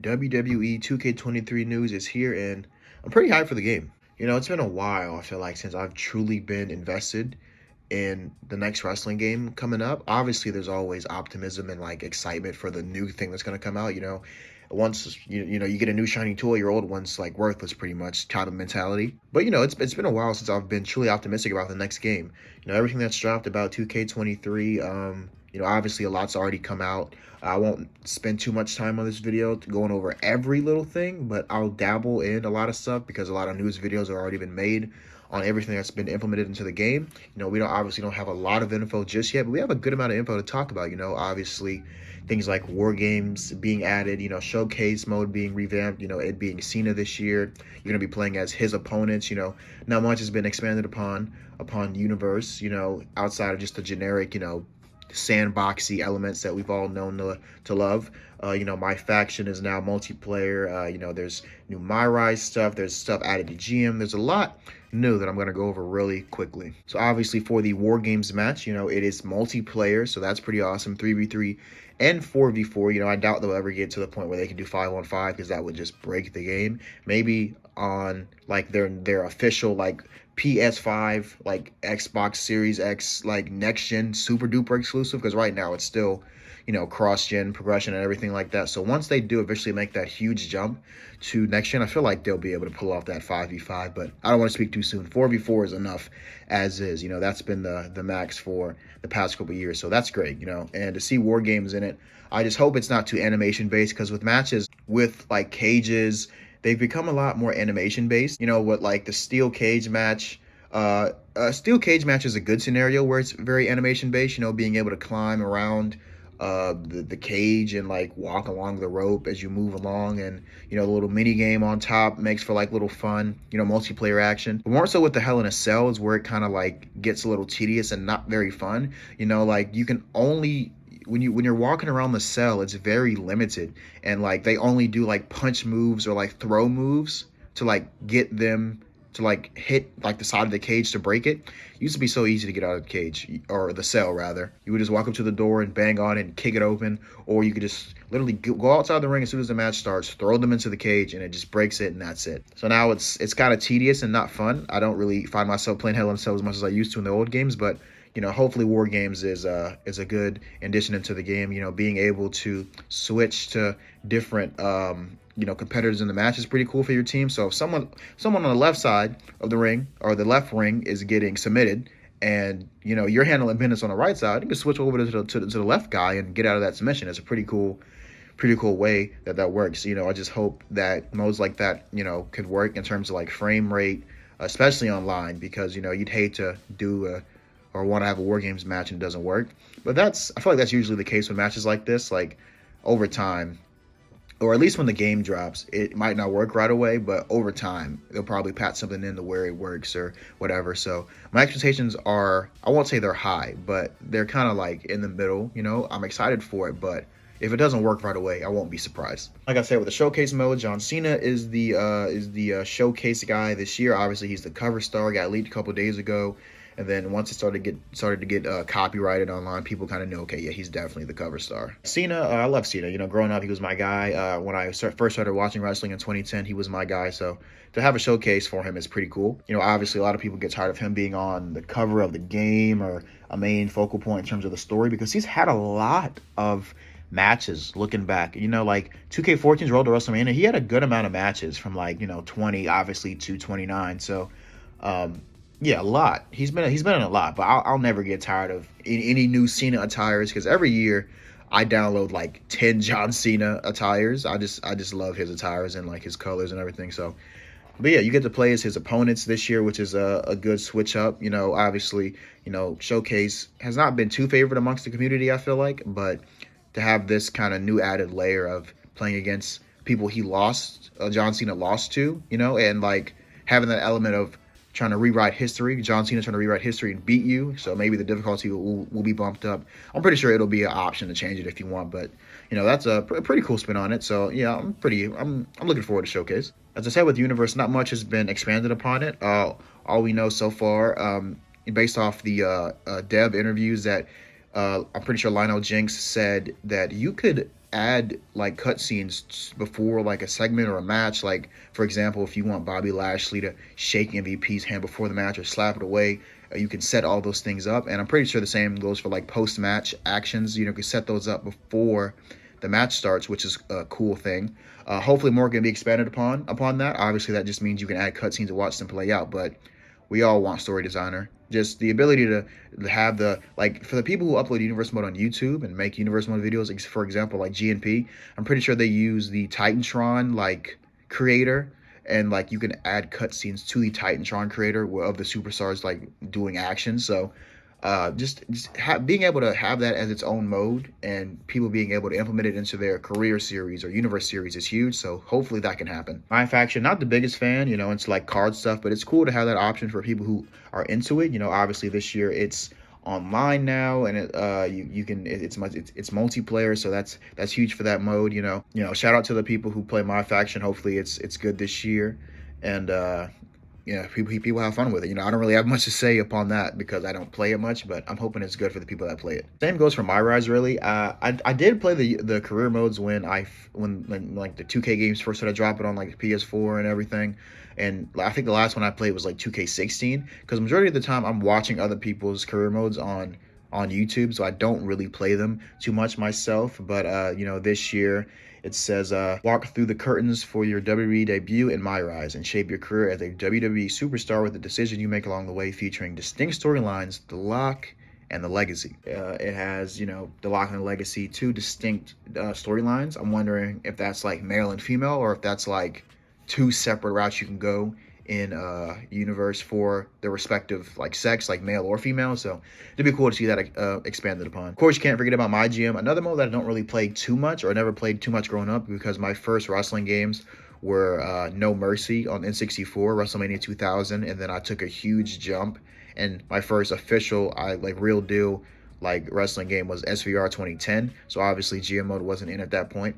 WWE 2K23 news is here, and I'm pretty hyped for the game. It's been a while, I feel like, since I've truly been invested in the next wrestling game coming up. Obviously, there's always optimism and like excitement for the new thing that's going to come out. Once you get a new shiny toy, your old one's like worthless, pretty much kind of mentality. But it's been a while since I've been truly optimistic about the next game. Everything that's dropped about 2K23. Obviously a lot's already come out. I won't spend too much time on this video going over every little thing, but I'll dabble in a lot of stuff because a lot of news videos have already been made on everything that's been implemented into the game. We don't have a lot of info just yet, but we have a good amount of info to talk about. Obviously things like war games being added, showcase mode being revamped, it being Cena this year. You're gonna be playing as his opponents. Not much has been expanded upon universe, outside of just the generic, sandboxy elements that we've all known to love. My faction is now multiplayer. There's new My Rise stuff. There's stuff added to GM. There's a lot new that I'm going to go over really quickly. So obviously for the War Games match, it is multiplayer. So that's pretty awesome. 3v3 and 4v4. I doubt they'll ever get to the point where they can do 5-on-5 because that would just break the game. Maybe on like their official like PS5, like Xbox Series X, like next gen super duper exclusive, because right now it's still, cross gen progression and everything like that. So once they do eventually make that huge jump to next gen, I feel like they'll be able to pull off that 5v5, but I don't want to speak too soon. 4v4 is enough as is. That's been the max for the past couple of years. So that's great, and to see war games in it, I just hope it's not too animation based, because with matches with like cages, they've become a lot more animation based. What like the steel cage match. A steel cage match is a good scenario where it's very animation based. Being able to climb around the cage and like walk along the rope as you move along, and the little mini game on top makes for like little fun, multiplayer action. But more so with the Hell in a Cell is where it kind of like gets a little tedious and not very fun. Like you can only when you're walking around the cell, it's very limited, and like they only do like punch moves or like throw moves to like get them to like hit like the side of the cage to break it. It used to be so easy to get out of the cage, or the cell rather. You would just walk up to the door and bang on it and kick it open, or you could just literally go outside the ring as soon as the match starts, throw them into the cage, and it just breaks it, and that's it. So now it's kind of tedious and not fun. I don't really find myself playing Hell in a Cell as much as I used to in the old games, but hopefully War Games is a good addition into the game. Being able to switch to different competitors in the match is pretty cool for your team. So if someone on the left side of the ring or the left ring is getting submitted, and you're handling business on the right side, you can switch over to the left guy and get out of that submission. It's a pretty cool way that works. I just hope that modes like that could work in terms of like frame rate, especially online, because you'd hate to do or want to have a War Games match and it doesn't work. But I feel like that's usually the case with matches like this. Like over time, or at least when the game drops, it might not work right away, but over time, they'll probably patch something into where it works or whatever. So my expectations are, I won't say they're high, but they're kind of like in the middle. I'm excited for it, but if it doesn't work right away, I won't be surprised. Like I said, with the showcase mode, John Cena is the showcase guy this year. Obviously, he's the cover star. Got leaked a couple days ago. And then once it started to get copyrighted online, people kind of know, okay, yeah, he's definitely the cover star. Cena, I love Cena. Growing up, he was my guy. When I first started watching wrestling in 2010, he was my guy. So to have a showcase for him is pretty cool. Obviously, a lot of people get tired of him being on the cover of the game or a main focal point in terms of the story, because he's had a lot of matches looking back. Like 2K14's Road to WrestleMania, he had a good amount of matches from like 20 obviously to 29. So yeah, a lot. He's been in a lot, but I'll never get tired of any new Cena attires, because every year I download like 10 John Cena attires. I just love his attires and like his colors and everything. So, but yeah, you get to play as his opponents this year, which is a good switch up. Obviously, Showcase has not been too favored amongst the community, I feel like, but to have this kind of new added layer of playing against people John Cena lost to, and like having that element of trying to rewrite history. John Cena trying to rewrite history and beat you, so maybe the difficulty will be bumped up. I'm pretty sure it'll be an option to change it if you want, but that's a pretty cool spin on it. So yeah, I'm looking forward to Showcase. As I said, with Universe, not much has been expanded upon it. All we know so far, based off the dev interviews, that I'm pretty sure Lionel Jinx said that you could add like cutscenes before like a segment or a match. Like for example, if you want Bobby Lashley to shake MVP's hand before the match or slap it away, you can set all those things up. And I'm pretty sure the same goes for like post-match actions. You can set those up before the match starts, which is a cool thing. Hopefully more can be expanded upon that. Obviously, that just means you can add cutscenes to watch them play out, but we all want story designer. Just the ability to have the, like, for the people who upload universe mode on YouTube and make universe mode videos, for example, like GNP, I'm pretty sure they use the Titantron like creator, and like you can add cutscenes to the Titantron creator of the superstars like doing action. So being able to have that as its own mode and people being able to implement it into their career series or universe series is huge. So hopefully that can happen. My faction, not the biggest fan, it's like card stuff, but it's cool to have that option for people who are into it. Obviously this year it's online now, and it's multiplayer, so that's huge for that mode. Shout out to the people who play my faction. Hopefully it's good this year, and people have fun with it. I don't really have much to say upon that because I don't play it much, but I'm hoping it's good for the people that play it. Same goes for my rise, really. I did play the career modes when like the 2K games first started dropping on like the PS4 and everything. And I think the last one I played was like 2K16, because majority of the time I'm watching other people's career modes on YouTube, so I don't really play them too much myself. But this year it says, walk through the curtains for your WWE debut in My Rise and shape your career as a WWE superstar with the decision you make along the way, featuring distinct storylines, The Lock and The Legacy. It has, The Lock and The Legacy, two distinct storylines. I'm wondering if that's like male and female, or if that's like two separate routes you can go in universe for the respective like sex, like male or female. So it'd be cool to see that expanded upon. Of course, you can't forget about My GM, another mode that I don't really play too much, or never played too much growing up, because my first wrestling games were No Mercy on N64, WrestleMania 2000, and then I took a huge jump, and my first official real deal like wrestling game was SVR 2010. So obviously GM mode wasn't in at that point.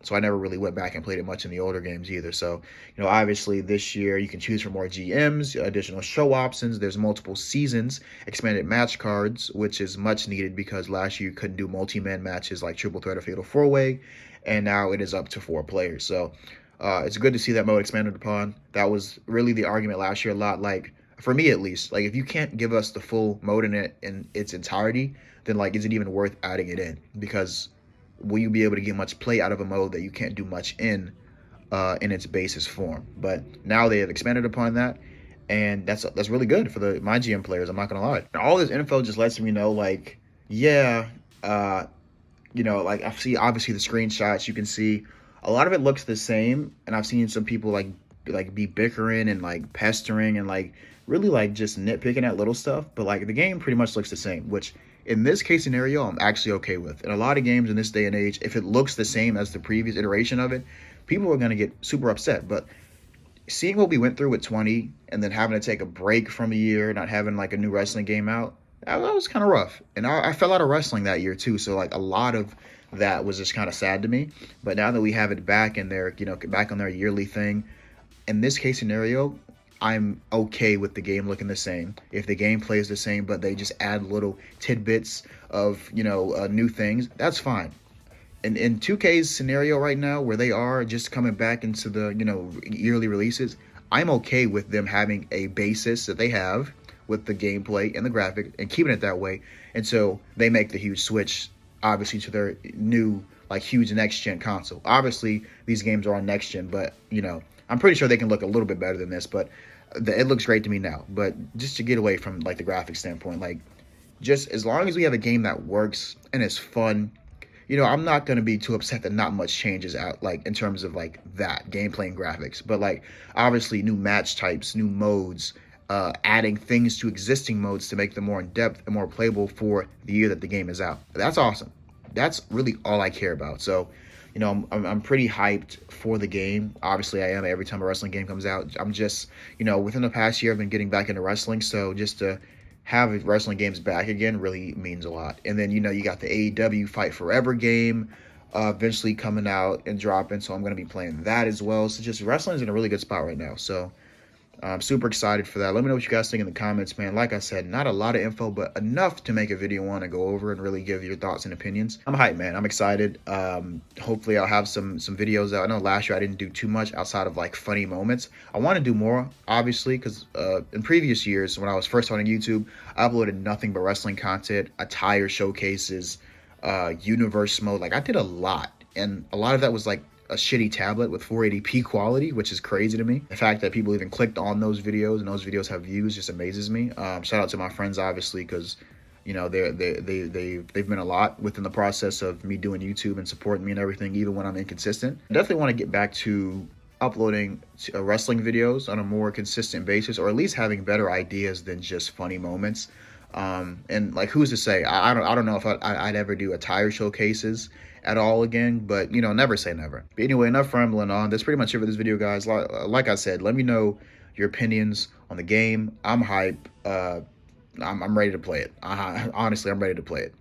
So I never really went back and played it much in the older games either. So, obviously this year you can choose for more GMs, additional show options. There's multiple seasons, expanded match cards, which is much needed because last year you couldn't do multi-man matches like Triple Threat or Fatal 4-Way, and now it is up to 4 players. So it's good to see that mode expanded upon. That was really the argument last year a lot. Like, for me at least, like if you can't give us the full mode in its entirety, then like is it even worth adding it in? Because will you be able to get much play out of a mode that you can't do much in its basis form? But now they have expanded upon that, and that's really good for the My GM players. I'm not gonna lie. And all this info just lets me know, like, like I see obviously the screenshots. You can see a lot of it looks the same, and I've seen some people like be bickering and like pestering and like really like just nitpicking at little stuff. But like the game pretty much looks the same, which in this case scenario, I'm actually okay with. In a lot of games in this day and age, if it looks the same as the previous iteration of it, people are going to get super upset. But seeing what we went through with 20 and then having to take a break from a year, not having like a new wrestling game out, that was kind of rough. And I fell out of wrestling that year too. So like a lot of that was just kind of sad to me. But now that we have it back in their, back on their yearly thing, in this case scenario, I'm okay with the game looking the same. If the game plays the same, but they just add little tidbits of, new things, that's fine. In 2K's scenario right now, where they are just coming back into the, yearly releases, I'm okay with them having a basis that they have with the gameplay and the graphic and keeping it that way until they make the huge switch, obviously, to their new, like, huge next-gen console. Obviously, these games are on next-gen, but, I'm pretty sure they can look a little bit better than this, but it looks great to me now. But just to get away from like the graphic standpoint, like just as long as we have a game that works and is fun, I'm not going to be too upset that not much changes out, like in terms of like that gameplay and graphics. But like obviously new match types, new modes, adding things to existing modes to make them more in depth and more playable for the year that the game is out. That's awesome. That's really all I care about. So I'm pretty hyped for the game. Obviously, I am every time a wrestling game comes out. I'm just, within the past year, I've been getting back into wrestling. So just to have wrestling games back again really means a lot. And then, you got the AEW Fight Forever game eventually coming out and dropping. So I'm going to be playing that as well. So just wrestling's in a really good spot right now. So I'm super excited for that. Let me know what you guys think in the comments, man. Like I said, not a lot of info, but enough to make a video on and go over and really give your thoughts and opinions. I'm hyped, man. I'm excited. Hopefully I'll have some videos out. I know last year I didn't do too much outside of like funny moments. I want to do more, obviously, because in previous years when I was first on YouTube, I uploaded nothing but wrestling content, attire showcases, universe mode. Like I did a lot, and a lot of that was like a shitty tablet with 480p quality, which is crazy to me. The fact that people even clicked on those videos and those videos have views just amazes me. Shout out to my friends, obviously, because you know they've been a lot within the process of me doing YouTube and supporting me and everything, even when I'm inconsistent. I definitely want to get back to uploading wrestling videos on a more consistent basis, or at least having better ideas than just funny moments. And like, who's to say? I don't know if I'd ever do attire showcases at all again, but you know, never say never. But anyway, enough rambling on. That's pretty much it for this video, guys. Like I said, let me know your opinions on the game. I'm hype. I'm ready to play it. Honestly, I'm ready to play it.